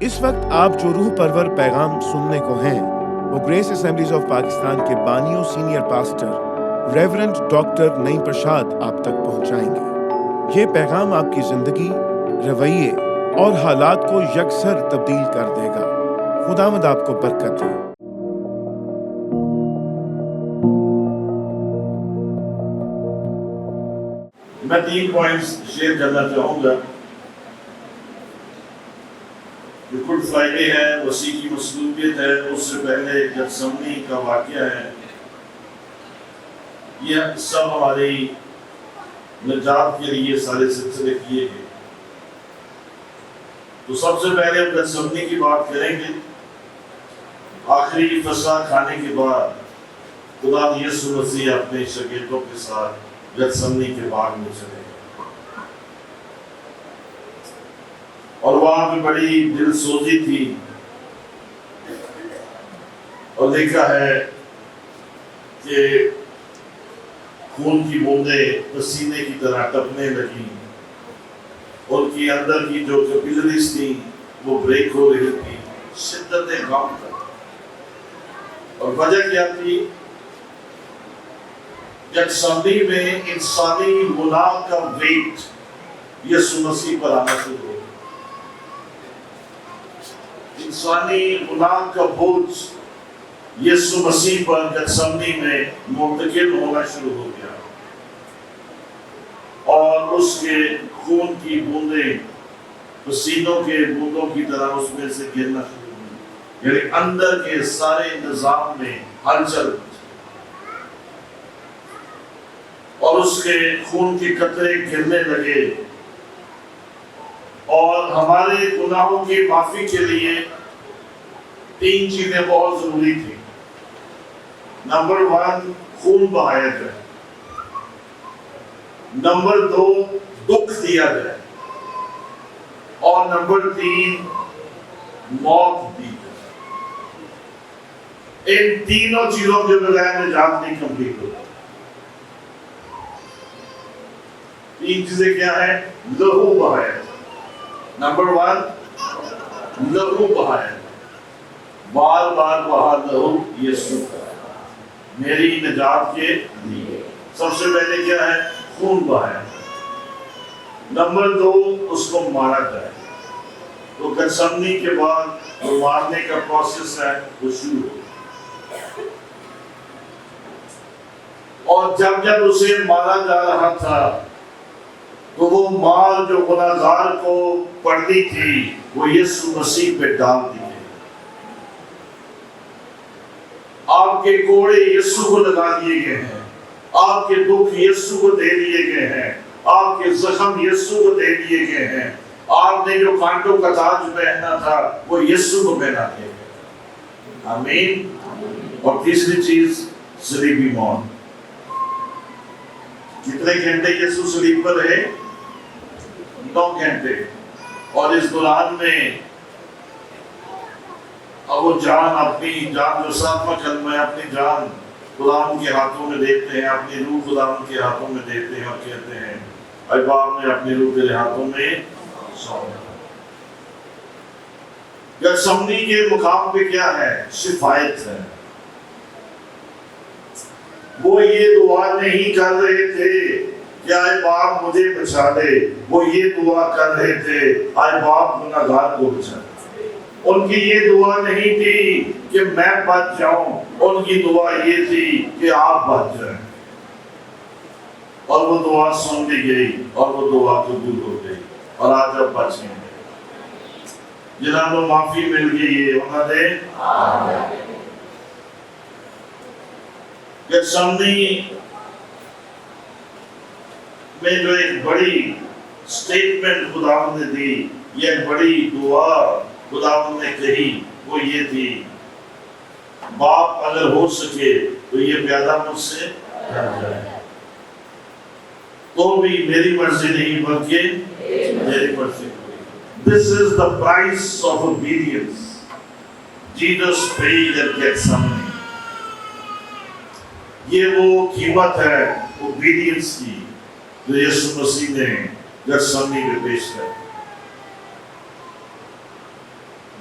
اس وقت آپ جو روح پرور پیغام سننے کو ہیں وہ گریس اسمبلیز آف پاکستان کے بانیوں سینئر پاسٹر ریورنڈ ڈاکٹر نعیم پرشاد آپ تک پہنچائیں گے۔ یہ پیغام آپ کی زندگی، رویے اور حالات کو یکسر تبدیل کر دے گا۔ خداوند آپ کو برکت دے۔ میں 3 پوائنٹس شیئر کرنا چاہوں گا۔ گڈ فرائیڈے ہے، مسیح کی مصلوبیت ہے، اس سے پہلے گتسمنی کا واقعہ ہے۔ یہ سب ہماری نجات کے لیے سارے سلسلے کیے گئے۔ تو سب سے پہلے ہم گتسمنی کی بات کریں گے۔ آخری فصح کھانے کے بعد خدا یسوع مسیح اپنے شاگردوں کے ساتھ گتسمنی کے باغ میں چلے گئے، اور وہاں پہ بڑی دل سوزی تھی، اور لکھا ہے کہ خون کی بوندیں پسینے کی طرح ٹپنے لگی، ان کی اندر کی جو کیپلریز تھی وہ بریک ہو رہی تھی، شدت غم تھا۔ اور وجہ کیا تھی؟ گتسمنی میں انسانی گناہ کا ویٹ یسوع مسیح پر آنا شروع ہو، انسانی گناہ کا بوجھ یسوع مسیح پر گتسمنی میں منتقل ہونا شروع ہو گیا، اور اس کے خون کی بوندیں پسینوں کے بوندوں کی طرح اس میں سے گرنا شروع ہوئی، یعنی اندر کے سارے نظام میں ہلچل، اور اس کے خون کے قطرے گرنے لگے۔ اور ہمارے گناہوں کی معافی کے لیے 3 چیزیں بہت ضروری تھی۔ نمبر 1 خون بہایا جائے، نمبر 2 دکھ دیا جائے، اور نمبر 3 موت دی جائے۔ ان تینوں چیزوں کے بغیر نجات نہیں کمپلیٹ ہوتی۔ 3 چیزیں کیا ہیں؟ لہو بہایا، نمبر 1 لہو بہایا، بار بار بہا لہو یسوع میری نجات کے لیے۔ سب سے پہلے کیا ہے؟ خون بہایا۔ نمبر 2 اس کو مارا جائے۔ تو گتسمنی کے بعد جو مارنے کا پروسیس ہے وہ شروع ہو، اور جب جب اسے مارا جا رہا تھا تو وہ مار جو گناہگار کو پڑنی تھی وہ یسوع مسیح پہ ڈال دی گئی۔ آپ کے کوڑے یسوع کو لگا دیے گئے ہیں، آپ کے دکھ یسوع کو دے دیے گئے ہیں، آپ کے زخم یسوع کو دے دیے گئے ہیں، آپ نے جو کانٹوں کا تاج پہنا تھا وہ یسوع کو پہنا دیا گیا۔ آمین۔ اور تیسری چیز صلیبی موت۔ کتنے گھنٹے یسوع صلیب پر رہے؟ 9 گھنٹے۔ اور اس دوران میں اب وہ جان، اپنی جان جو 7واں کلمہ ہے، اپنی جان خداوند کے ہاتھوں میں دیتے ہیں، اپنی روح خداوند کے ہاتھوں میں دیتے ہیں، اور کہتے ہیں اے باپ میں اپنی روح تیرے ہاتھوں میں سونپ۔ گتسمنی کے مقام پہ کیا ہے؟ شفایت ہے۔ وہ یہ دعا نہیں کر رہے تھے کہ اے باپ مجھے بچا دے، وہ یہ دعا کر رہے تھے اے باپ گناہگار کو بچا دے۔ ان کی یہ دعا نہیں تھی کہ میں بچ جاؤں، ان کی دعا یہ تھی کہ آپ بچ جائیں، اور وہ دعا سن لی گئی، اور وہ دعا قبول ہو گئی، اور آج آپ بچ گئے۔ جنہوں کو معافی مل گئی ہے انہوں نے گتسمنی میں جو ایک بڑی سٹیٹمنٹ خداوند نے دی، یہ بڑی دعا خداوند نے کہی، وہ یہ تھی باپ اگر ہو سکے تو یہ پیادہ مجھ سے ہٹ جائے، تو بھی میری مرضی نہیں بلکہ میری مرضی۔ This is the price of obedience Jesus paid at Gethsemane۔ یہ وہ قیمت ہے obedience کی جو یسوع مسیح نے گتسمنی میں پیش کر۔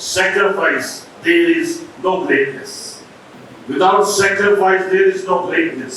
sacrifice there is no greatness, without sacrifice there is no greatness।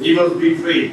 He was betrayed।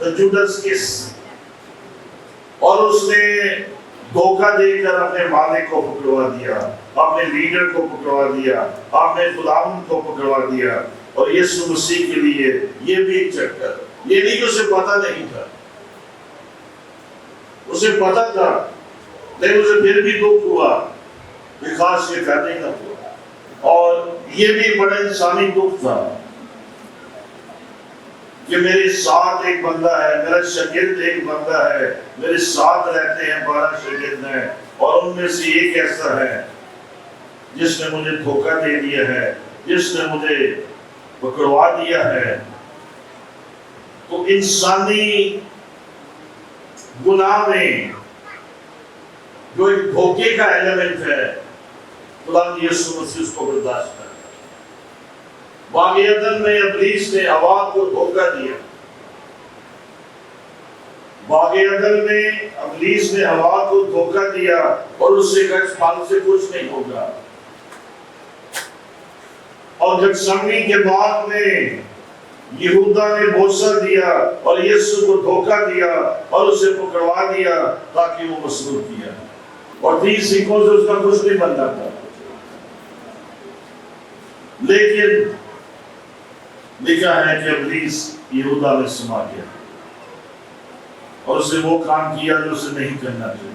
The Judas kiss। اور اس نے دھوکہ دے کر اپنے مالک کو پکڑوا دیا، اپنے لیڈر کو پکڑوا دیا، اپنے خداوند کو پکڑوا دیا۔ اور یسوع مسیح کے لیے یہ بھی ایک چکر، یہ نہیں کہ اسے پتہ نہیں تھا، اسے پتہ تھا، لیکن اسے پھر بھی دکھ ہوا کہ کاش یہ کرنے نہ ہوا۔ اور یہ بھی بڑا انسانی دکھ تھا کہ میرے ساتھ ایک بندہ ہے، میرا شاگرد ایک بندہ ہے، میرے ساتھ رہتے ہیں 12 شاگرد ہیں، اور ان میں سے ایک ایسا ہے جس نے مجھے دھوکہ دے دیا ہے، جس نے مجھے پکڑوا دیا ہے۔ تو انسانی گناہ میں جو ایک دھوکے کا ایلیمنٹ ہے، خدا یسوع مسیح اس کو برداشت کر۔ باغ عدن میں ابلیس نے ہوا کو دھوکہ دیا، باغ عدن میں ابلیس نے ہوا کو دھوکہ دیا، اور اس سے کچھ پھل سے کچھ نہیں ہوگا۔ اور گتسمنی کے بعد میں یہودا نے بوسہ دیا اور یسوع کو دھوکہ دیا اور اسے پکڑوا دیا تاکہ وہ مسلوب کیا، اور 30 سیکھوں سے اس کا کچھ نہیں بنتا تھا۔ لیکن لکھا ہے کہ ابلیس یہودا میں سما گیا اور اسے وہ کام کیا جو اسے نہیں کرنا چاہیے۔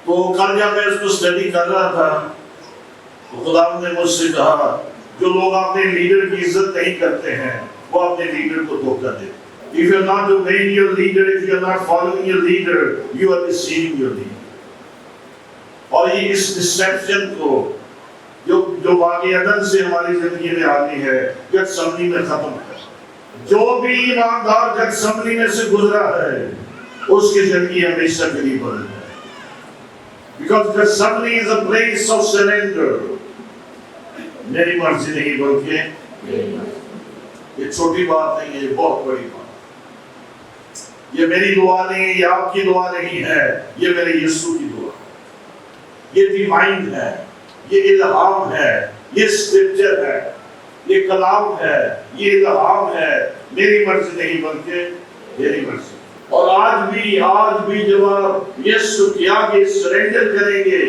تو کل جب میں اس کو اسٹڈی کر رہا تھا تو خدا نے مجھ سے کہا جو لوگ اپنے لیڈر کی عزت نہیں کرتے ہیں وہ اپنے لیڈر کو دھوکہ دیتے ہیں۔ If you are not obeying your leader, if you are not following your leader, you are deceiving your leader۔ اور یہ اس ڈسپشن کو جو باغ عدن سے ہماری زندگی میں آتی ہے، گتسمنی میں ختم کر۔ جو بھی ایماندار گتسمنی میں سے گزرا ہے اس کی زندگی ہمیشہ کے لیے بدل جائے۔ Because Gethsemane is a place of surrender۔ میری مرضی نہیں بلکہ یہ چھوٹی بات نہیں ہے، یہ بہت بڑی بات۔ یہ میری دعا نہیں ہے، یہ آپ کی دعا نہیں ہے، یہ میرے یسوع کی دعا ہے۔ یہ ڈیوائن ہے، یہ الہام ہے، یہ اسکرپچر ہے، یہ کلام ہے، یہ الہام ہے۔ میری مرضی نہیں بلکہ میری مرضی۔ اور آج بھی جب آپ یسوع کے آگے سرنڈر کریں گے،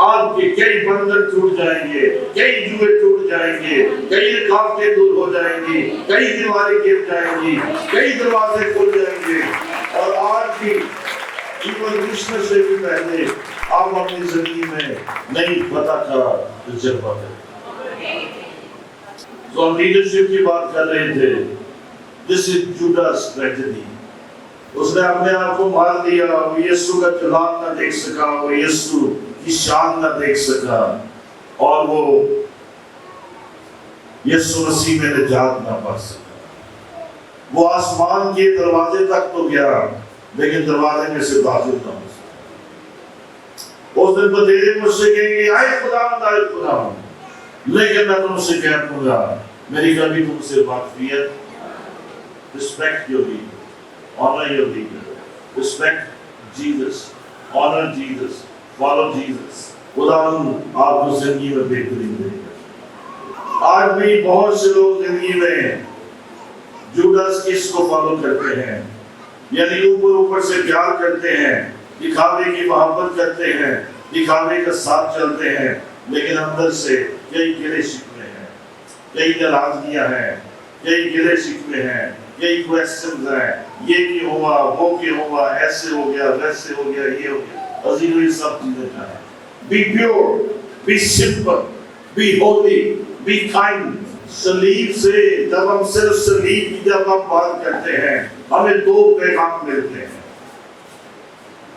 آپ کے کئی بندر ٹوٹ جائیں گے، کئی جوئے ٹوٹ جائیں گے، کئی رکاوٹیں دور ہو جائیں گی، کئی دیواریں گر جائیں گی، کئی دروازے کھل جائیں گے۔ اور آج بھی ایون کرسمس سے بھی پہلے آپ اپنی زندگی میں نئی فتح کا تجربہ کریں۔ تو ہم لیڈرشپ کی بات کر رہے تھے۔ This is Judas tragedy۔ اس نے اپنے آپ کو مار دیا، وہ یسوع کا جلال نہ دیکھ سکا، وہ یسوع کی شان نہ دیکھ سکا، اور وہ یسوع مسیح میں نجات نہ پا سکا۔ وہ آسمان کے دروازے تک تو گیا لیکن دروازے میں سے داخل نہ ہو سکا۔ اس دن تو تیرے مجھ سے کہیں گے آئے خداوند، لیکن میں تم سے کہوں گا میری کبھی تم سے واقفیت۔ Respect your leader, honor your leader, respect Jesus, honor Jesus, follow Jesus۔ خداوند آپ کو زندگی میں بہتری دے گا۔ آج بھی بہت سے لوگ زندگی میں جوڈس کس کو فالو کرتے ہیں، یعنی اوپر سے پیار کرتے ہیں، دکھاوے کی محبت کرتے ہیں، دکھاوے کا ساتھ چلتے ہیں، لیکن اندر سے کئی گلے شکوے ہیں، کئی ناراضگیاں ہیں، کئی گلے شکوے ہیں، کئی کویسچنز ہیں، یہ کیوں ہوا، وہ کیوں ہوا، ایسے ہو گیا، ویسے ہو گیا، یہ ہو گیا۔ عزیزو یہ سب چیزیں چاہیں۔ Be pure, be simple, be holy, be kind۔ صلیب سے جب ہم صرف صلیب کی جب ہم بات کرتے ہیں ہمیں 2 پیغام ملتے ہیں،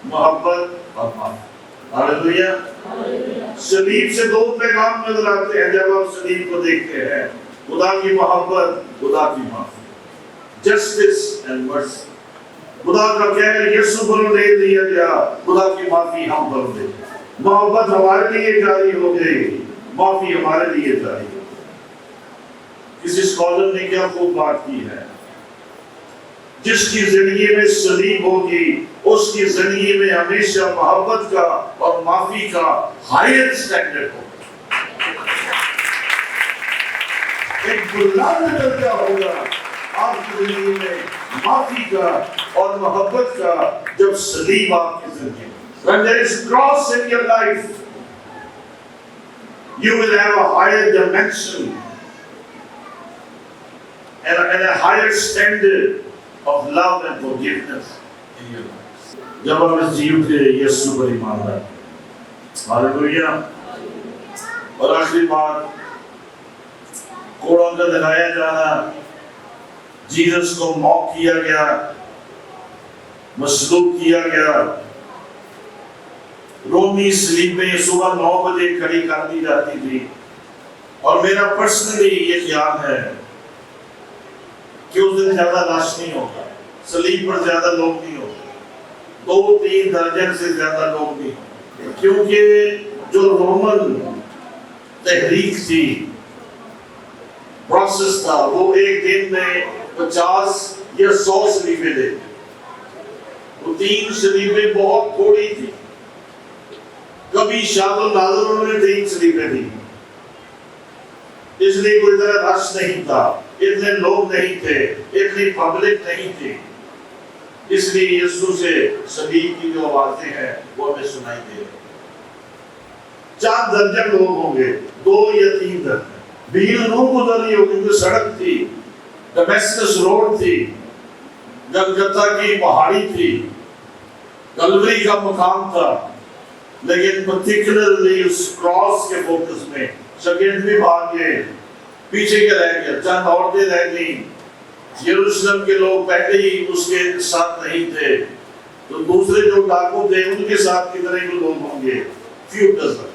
محبت اور معافی۔ ہاللیلویہ۔ صلیب سے 2 پیغام نظر آتے ہیں جب ہم صلیب کو دیکھتے ہیں، خدا کی محبت، خدا کی معافی۔ Justice and mercy. خدا کا کہر یسوع پر دے دیا گیا، خدا کی معافی ہم پر دے۔ محبت ہمارے لیے جاری ہو گئی، معافی ہمارے لیے جاری ہو گئی۔ کسی اسکالر نے کیا خوب بات کی ہے، جس کی زندگی میں صلیب ہوگی اس کی زندگی میں ہمیشہ محبت کا اور معافی کا ہائر سٹینڈرڈ ہوگا، ایک بلند درجہ ہوگا آپ کی زندگی میں۔ معافی کا اور محبت کا جب صلیب آپ کی زندگی میں. When there is cross in your life, you will have a higher dimension and a higher standard of love and forgiveness in your life. جب ہم اس جیو کے یسوع پر ایمان لائیں. ہاللویا. اور آخری بات، کوڑوں کا دکھایا جانا، جیسس کو موت کیا گیا، مصلوب کیا گیا، رومی صلیبیں صبح 9 بجے کھڑی کر دی جاتی تھی. اور میرا پرسنلی یہ خیال ہے کہ اس دن زیادہ لاش نہیں ہوگا، صلیب پر زیادہ لوگ نہیں ہوگا، 2-3 درجن سے زیادہ لوگ نہیں ہوگا، کیونکہ جو رومن تحریک تھی، پروسیس تھا، وہ ایک دن میں 50 یا 100 صلیبیں دیتے. وہ 3 صلیبیں بہت تھوڑی تھی. کبھی شاد و نادروں نے 3 صلیبیں دی، اس لیے کوئی طرح رش نہیں تھا، اتنے لوگ نہیں تھے، اتنی پبلک نہیں تھی. اس لیے یسوع سے صلیب کی جو آوازیں ہیں وہ ہمیں سنائی دے رہی. 4 درجن لوگ ہوں گے، 2 یا 3 درجن. بھیڑ روح گزر رہی ہوگی، کیونکہ سڑک تھی، ڈمیسکس روڈ تھی، گلگتہ کی پہاڑی تھی، کلوری کا مقام تھا. لیکن پرٹیکولرلی اس کراس کے فوکس میں سیکنڈ بھی بھاگ گئے، پیچھے کے رہ گئے، چند عورتیں رہ گئیں. یروشلم کے لوگ پہلے ہی اس کے ساتھ نہیں تھے، تو دوسرے جو ڈاکو تھے ان کے ساتھ کتنے کے لوگ ہوں گے؟ فیو ڈزن،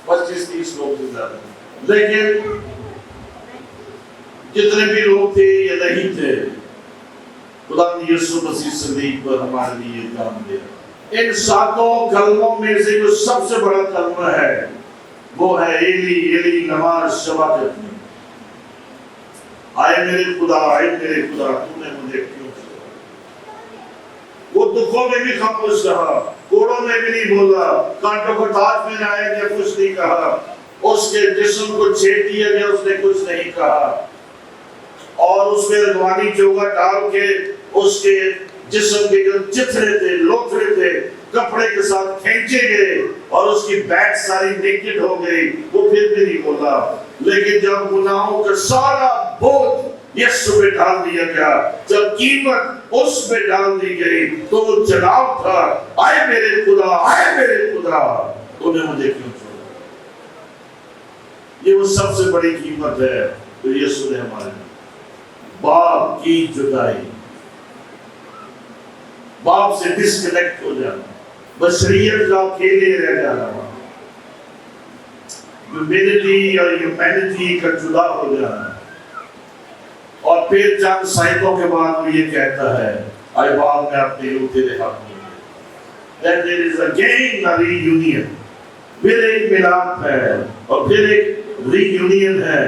25-30 لوگ سے زیادہ. لیکن جتنے بھی لوگ تھے یا نہیں تھے، خدا نے یسوع مسیح صلیب پر ہمارے لیے کام دیا. ان 7 کلموں میں سے جو سب سے بڑا کلمہ ہے وہ ہے ایلی ایلی لما شبقتنی. آئے میرے خدا، آئے میرے خدا، تو نے مجھے کیوں چھوڑا. وہ دکھوں میں بھی خاموش رہا، کوڑوں میں بھی نہیں بولا، کانٹوں کو تاج میں لایا گیا، کچھ نہیں کہا. اس کے جسم کو چھید دیا گیا، اس نے کچھ نہیں کہا. اور اس میں روانی چوگا ڈال کے اس کے جسم کے جو چتھرے تھے، لوتھرے تھے، کپڑے کے ساتھ کھینچے گئے اور اس کی بیک ساری نیکڈ ہو گئی. وہ پھر بھی نہیں بولا. لیکن جب گناہوں کا سارا بوجھ یسوع پہ ڈال دیا گیا، جب قیمت اس پہ ڈال دی گئی، تو وہ جواب تھا، آئے میرے خدا، آئے میرے خدا، تو نے مجھے کیوں چھوڑا. یہ وہ سب سے بڑی قیمت ہے جو یسوع نے ہمارے لیے. باپ کی جدائی، باپ سے ڈسکنیکٹ ہو جانا، بشریت کا اکیلے رہ جانا، ہیومینٹی اور ہیومینٹی کا جدا ہو جانا. اور پھر چند سائتوں کے بعد وہ یہ کہتا ہے، اے باپ میں اپنے روح تیرے ہاتھ میں. Then there is again a reunion. پھر ایک ملاپ ہے اور پھر ایک ری یونین ہے،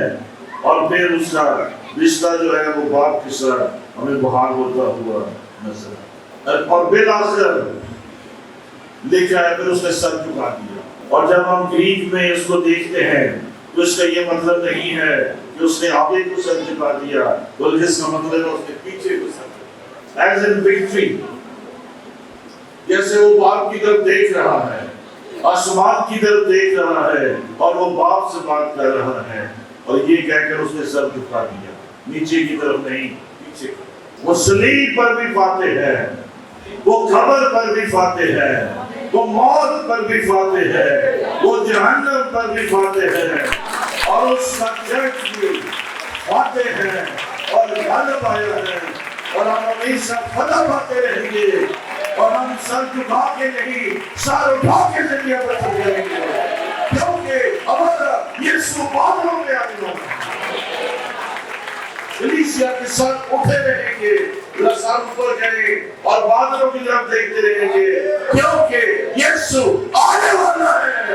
اور پھر اس کا رشتہ جو ہے وہ باپ کے ساتھ ہمیں بحال ہوتا ہوا نظر. اور بالآخر لکھا ہے پھر اس نے سر جھکا دیا. اور جب ہم گریک میں اس کو دیکھتے ہیں تو اس کا یہ مطلب نہیں ہے کہ اس نے آگے کو سر جھکا دیا، بلکہ اس کا مطلب ہے اس نے پیچھے کو سر جھکا. ایز ان وکٹری، جیسے وہ باپ کی طرف دیکھ رہا ہے، آسمان کی طرف دیکھ رہا ہے، اور وہ باپ سے بات کر رہا ہے، اور یہ کہہ کر اس نے سر جھکا دیا، نیچے کی طرف نہیں، پیچھے. وہ صلیب پر بھی فاتح ہے، وہ قبر پر بھی فاتح ہے، وہ موت پر بھی فاتح ہے، وہ جہنم پر بھی فاتح ہے، اور اس کا چرچ بھی فاتح ہے اور غالب آیا ہے. اور ہم ہمیشہ فتح پاتے رہیں گے، اور ہم سر جھکا کے نہیں، سر اٹھا کے زندگی بچ جائیں گے، کیونکہ ہمارا یسوع بادلوں میں آنے والا ہے. کلیسیا کے ساتھ اٹھے رہیں گے، لسان اوپر گئے اور بادلوں کی طرف دیکھتے رہیں گے، کیونکہ یسوع آنے والا ہے.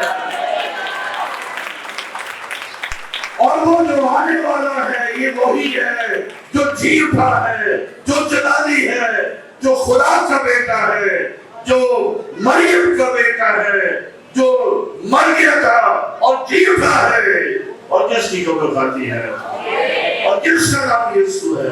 اور وہ جو آنے والا ہے یہ وہی ہے جو جی اٹھا ہے، جو جلالی ہے، جو خدا کا بیٹا ہے، جو مریم کا بیٹا ہے، جو مر گیا تھا اور جی اٹھا ہے، اور جس کی قبر خالی ہے، اور جس کا نام یسوع ہے.